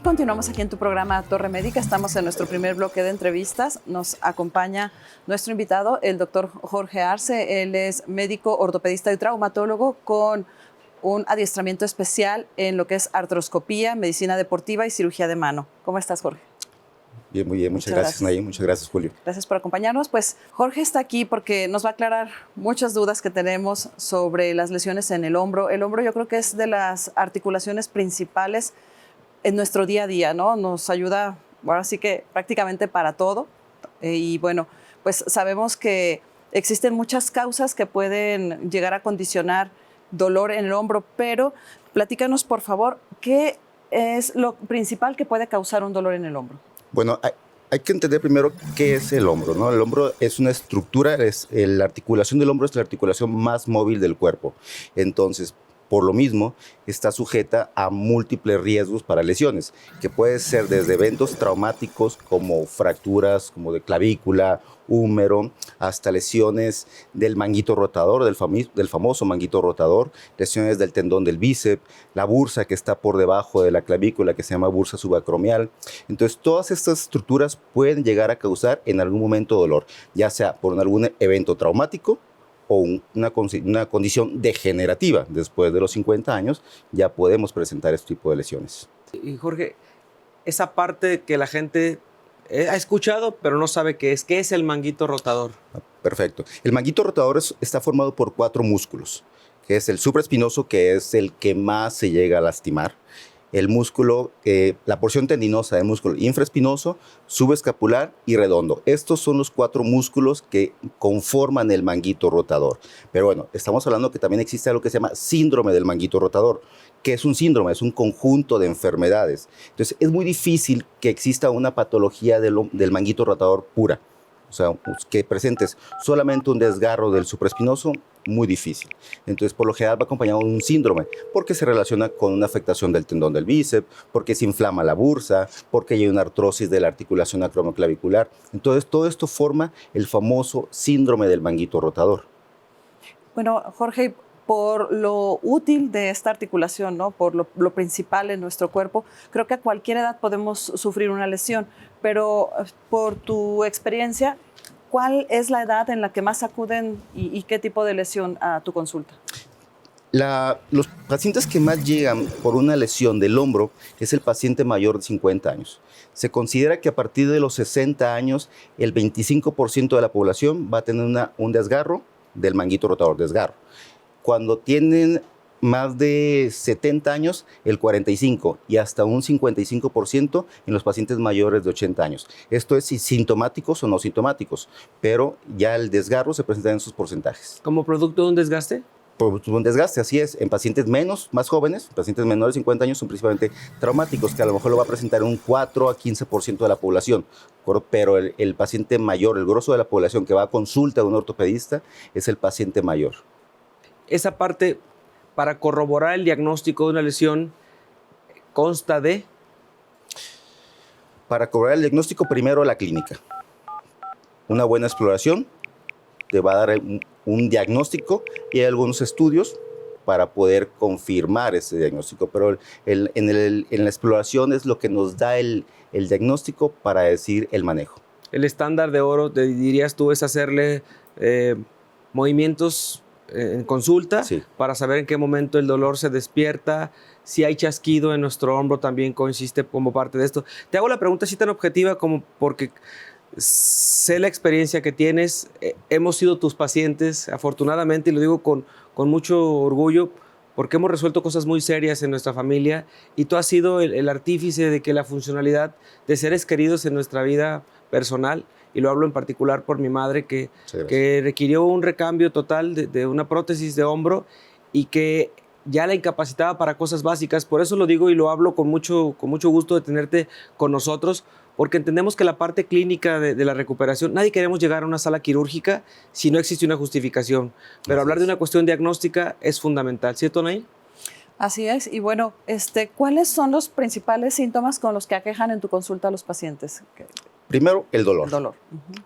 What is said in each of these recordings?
continuamos aquí en tu programa Torre Médica. Estamos en nuestro primer bloque de entrevistas. Nos acompaña nuestro invitado, el doctor Jorge Arce. Él es médico ortopedista y traumatólogo con un adiestramiento especial en lo que es artroscopía, medicina deportiva y cirugía de mano. ¿Cómo estás, Jorge? Bien, muy bien. Muchas gracias, Nayi. Muchas gracias, Julio. Gracias por acompañarnos. Pues Jorge está aquí porque nos va a aclarar muchas dudas que tenemos sobre las lesiones en el hombro. El hombro yo creo que es de las articulaciones principales en nuestro día a día, ¿no? Nos ayuda, ahora sí que prácticamente para todo. Y bueno, pues sabemos que existen muchas causas que pueden llegar a condicionar dolor en el hombro, pero platícanos, por favor, ¿qué es lo principal que puede causar un dolor en el hombro? Bueno, hay que entender primero qué es el hombro, ¿no? El hombro es una estructura, la articulación del hombro es la articulación más móvil del cuerpo. Entonces, por lo mismo, está sujeta a múltiples riesgos para lesiones, que puede ser desde eventos traumáticos como fracturas, como de clavícula, húmero, hasta lesiones del manguito rotador, del famoso manguito rotador, lesiones del tendón del bíceps, la bursa que está por debajo de la clavícula, que se llama bursa subacromial. Entonces, todas estas estructuras pueden llegar a causar en algún momento dolor, ya sea por algún evento traumático, o una condición degenerativa. Después de los 50 años ya podemos presentar este tipo de lesiones. Y Jorge, esa parte que la gente ha escuchado pero no sabe qué es el manguito rotador. Perfecto. El manguito rotador está formado por 4 músculos, que es el supraespinoso, que es el que más se llega a lastimar. El músculo, la porción tendinosa del músculo infraespinoso, subescapular y redondo. Estos son los 4 músculos que conforman el manguito rotador. Pero bueno, estamos hablando que también existe algo que se llama síndrome del manguito rotador. ¿Qué es un síndrome? Es un conjunto de enfermedades. Entonces, es muy difícil que exista una patología del manguito rotador pura. O sea, que presentes solamente un desgarro del supraespinoso, muy difícil. Entonces, por lo general va acompañado de un síndrome, porque se relaciona con una afectación del tendón del bíceps, porque se inflama la bursa, porque hay una artrosis de la articulación acromoclavicular. Entonces, todo esto forma el famoso síndrome del manguito rotador. Bueno, Jorge, por lo útil de esta articulación, ¿no? Por lo principal en nuestro cuerpo, creo que a cualquier edad podemos sufrir una lesión, pero por tu experiencia, ¿cuál es la edad en la que más acuden y qué tipo de lesión a tu consulta? Los pacientes que más llegan por una lesión del hombro es el paciente mayor de 50 años. Se considera que a partir de los 60 años, el 25% de la población va a tener un desgarro del manguito rotador, desgarro. Cuando tienen más de 70 años, el 45% y hasta un 55% en los pacientes mayores de 80 años. Esto es si sintomáticos o no sintomáticos, pero ya el desgarro se presenta en esos porcentajes. ¿Como producto de un desgaste? Por un desgaste, así es. En pacientes más jóvenes, pacientes menores de 50 años, son principalmente traumáticos, que a lo mejor lo va a presentar un 4 a 15% de la población. Pero el paciente mayor, el grosso de la población que va a consulta de un ortopedista, es el paciente mayor. Esa parte, para corroborar el diagnóstico de una lesión, consta de... Para corroborar el diagnóstico, primero la clínica. Una buena exploración te va a dar un diagnóstico y hay algunos estudios para poder confirmar ese diagnóstico. Pero en la exploración es lo que nos da el diagnóstico para decir el manejo. El estándar de oro, te dirías tú, es hacerle movimientos en consulta, sí, para saber en qué momento el dolor se despierta, si hay chasquido en nuestro hombro también consiste como parte de esto. Te hago la pregunta así tan objetiva como porque sé la experiencia que tienes, hemos sido tus pacientes, afortunadamente, y lo digo con mucho orgullo, porque hemos resuelto cosas muy serias en nuestra familia y tú has sido el artífice de que la funcionalidad de seres queridos en nuestra vida personal, y lo hablo en particular por mi madre que requirió un recambio total de una prótesis de hombro y que ya la incapacitaba para cosas básicas. Por eso lo digo y lo hablo con mucho gusto de tenerte con nosotros, porque entendemos que la parte clínica de la recuperación, nadie queremos llegar a una sala quirúrgica si no existe una justificación, pero hablar de una cuestión diagnóstica es fundamental, ¿cierto, Nayi? Así es. Y bueno, ¿cuáles son los principales síntomas con los que aquejan en tu consulta a los pacientes? Primero, el dolor. El dolor.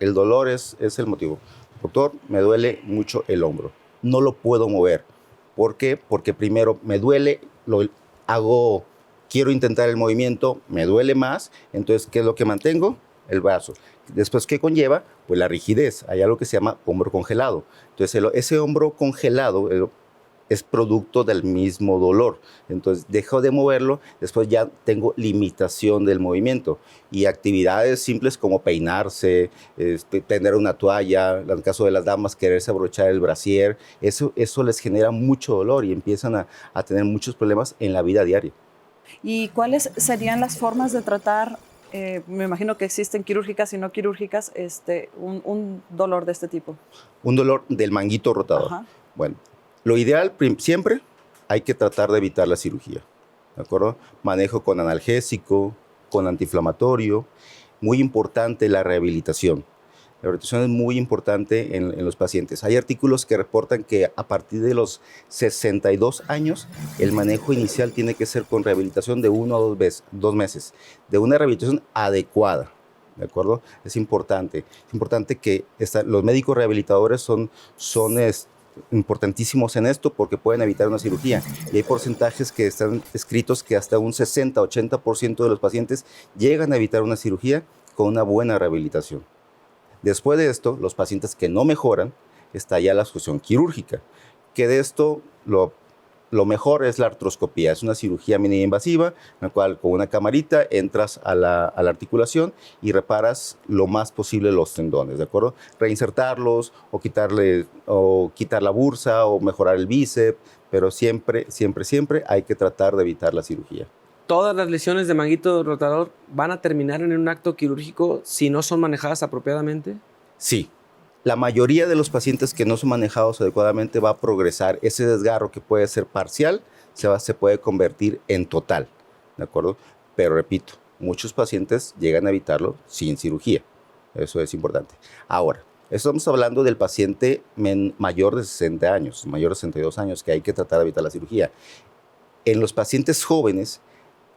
El dolor es el motivo. Doctor, me duele mucho el hombro. No lo puedo mover. ¿Por qué? Porque primero me duele, hago quiero intentar el movimiento, me duele más, entonces, ¿qué es lo que mantengo? El brazo. Después, ¿qué conlleva? Pues la rigidez. Hay algo que se llama hombro congelado. Entonces, ese hombro congelado es producto del mismo dolor. Entonces, dejo de moverlo, después ya tengo limitación del movimiento. Y actividades simples como peinarse, tender una toalla, en el caso de las damas, quererse abrochar el brasier, eso les genera mucho dolor y empiezan a tener muchos problemas en la vida diaria. ¿Y cuáles serían las formas de tratar, me imagino que existen quirúrgicas y no quirúrgicas, un dolor de este tipo? Un dolor del manguito rotador. Ajá. Bueno, lo ideal siempre hay que tratar de evitar la cirugía, ¿de acuerdo? Manejo con analgésico, con antiinflamatorio. Muy importante la rehabilitación. La rehabilitación es muy importante en los pacientes. Hay artículos que reportan que a partir de los 62 años, el manejo inicial tiene que ser con rehabilitación de 1 a 2 meses, de una rehabilitación adecuada. ¿De acuerdo? Es importante que los médicos rehabilitadores son importantísimos en esto porque pueden evitar una cirugía. Y hay porcentajes que están escritos que hasta un 60-80% de los pacientes llegan a evitar una cirugía con una buena rehabilitación. Después de esto, los pacientes que no mejoran, está ya la solución quirúrgica, que de esto lo mejor es la artroscopía. Es una cirugía mínima invasiva, en la cual con una camarita entras a la articulación y reparas lo más posible los tendones, ¿de acuerdo? Reinsertarlos o quitar la bursa o mejorar el bíceps, pero siempre hay que tratar de evitar la cirugía. ¿Todas las lesiones de manguito rotador van a terminar en un acto quirúrgico si no son manejadas apropiadamente? Sí. La mayoría de los pacientes que no son manejados adecuadamente va a progresar. Ese desgarro que puede ser parcial se puede convertir en total, ¿de acuerdo? Pero repito, muchos pacientes llegan a evitarlo sin cirugía. Eso es importante. Ahora, estamos hablando del paciente mayor de 60 años, mayor de 62 años, que hay que tratar de evitar la cirugía. En los pacientes jóvenes,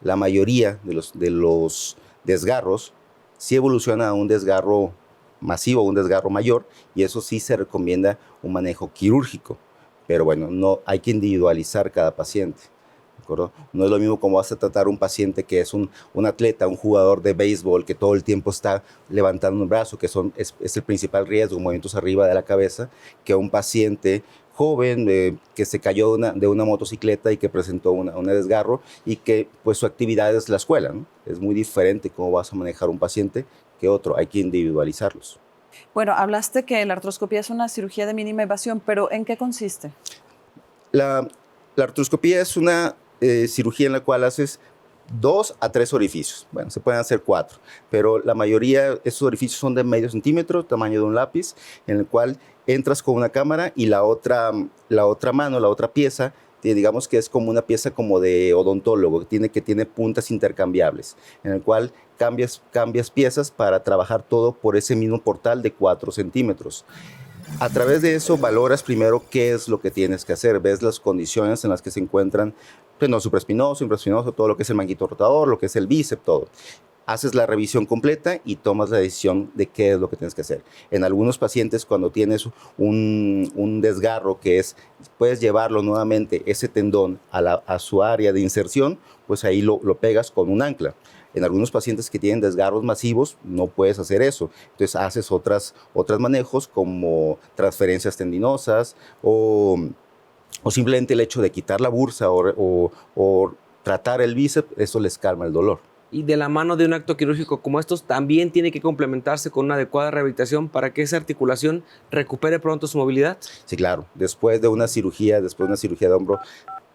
la mayoría de los desgarros sí evoluciona a un desgarro masivo, un desgarro mayor, y eso sí se recomienda un manejo quirúrgico. Pero bueno, no hay que individualizar cada paciente, ¿de acuerdo? No es lo mismo como vas a tratar un paciente que es un atleta, un jugador de béisbol que todo el tiempo está levantando un brazo, que es el principal riesgo, movimientos arriba de la cabeza, que un paciente joven que se cayó de una motocicleta y que presentó un desgarro y que pues su actividad es la escuela, ¿no? Es muy diferente cómo vas a manejar un paciente que otro, hay que individualizarlos. Bueno, hablaste que la artroscopía es una cirugía de mínima invasión, pero ¿en qué consiste? La artroscopía es una cirugía en la cual haces 2 a 3 orificios. Bueno, se pueden hacer 4, pero la mayoría de esos orificios son de medio centímetro, tamaño de un lápiz, en el cual entras con una cámara y la otra mano, la otra pieza, digamos que es como una pieza como de odontólogo, que tiene puntas intercambiables, en el cual cambias piezas para trabajar todo por ese mismo portal de 4 centímetros. A través de eso valoras primero qué es lo que tienes que hacer, ves las condiciones en las que se encuentran no supraespinoso, infraespinoso, todo lo que es el manguito rotador, lo que es el bíceps, todo. Haces la revisión completa y tomas la decisión de qué es lo que tienes que hacer. En algunos pacientes, cuando tienes un desgarro puedes llevarlo nuevamente, ese tendón, a su área de inserción, pues ahí lo pegas con un ancla. En algunos pacientes que tienen desgarros masivos no puedes hacer eso. Entonces haces otros manejos como transferencias tendinosas o simplemente el hecho de quitar la bursa o tratar el bíceps, eso les calma el dolor. Y de la mano de un acto quirúrgico como estos, también tiene que complementarse con una adecuada rehabilitación para que esa articulación recupere pronto su movilidad. Sí, claro. Después de una cirugía de hombro,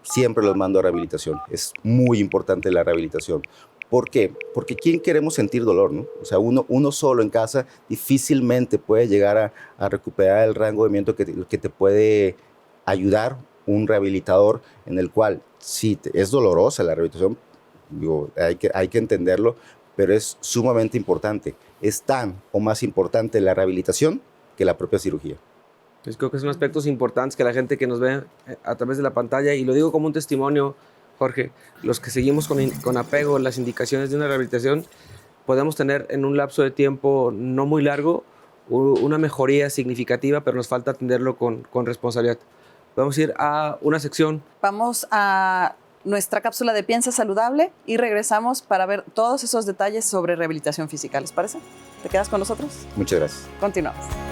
siempre los mando a rehabilitación. Es muy importante la rehabilitación. ¿Por qué? Porque ¿quién queremos sentir dolor, no? O sea, uno solo en casa difícilmente puede llegar a recuperar el rango de movimiento que te puede ayudar un rehabilitador, en el cual sí es dolorosa la rehabilitación, digo, hay que entenderlo, pero es sumamente importante. Es tan o más importante la rehabilitación que la propia cirugía. Pues creo que son aspectos importantes que la gente que nos ve a través de la pantalla, y lo digo como un testimonio, Jorge, los que seguimos con apego las indicaciones de una rehabilitación, podemos tener en un lapso de tiempo no muy largo una mejoría significativa, pero nos falta atenderlo con responsabilidad. Vamos a ir a una sección. Vamos a nuestra cápsula de Piensa Saludable y regresamos para ver todos esos detalles sobre rehabilitación física. ¿Les parece? ¿Te quedas con nosotros? Muchas gracias. Continuamos.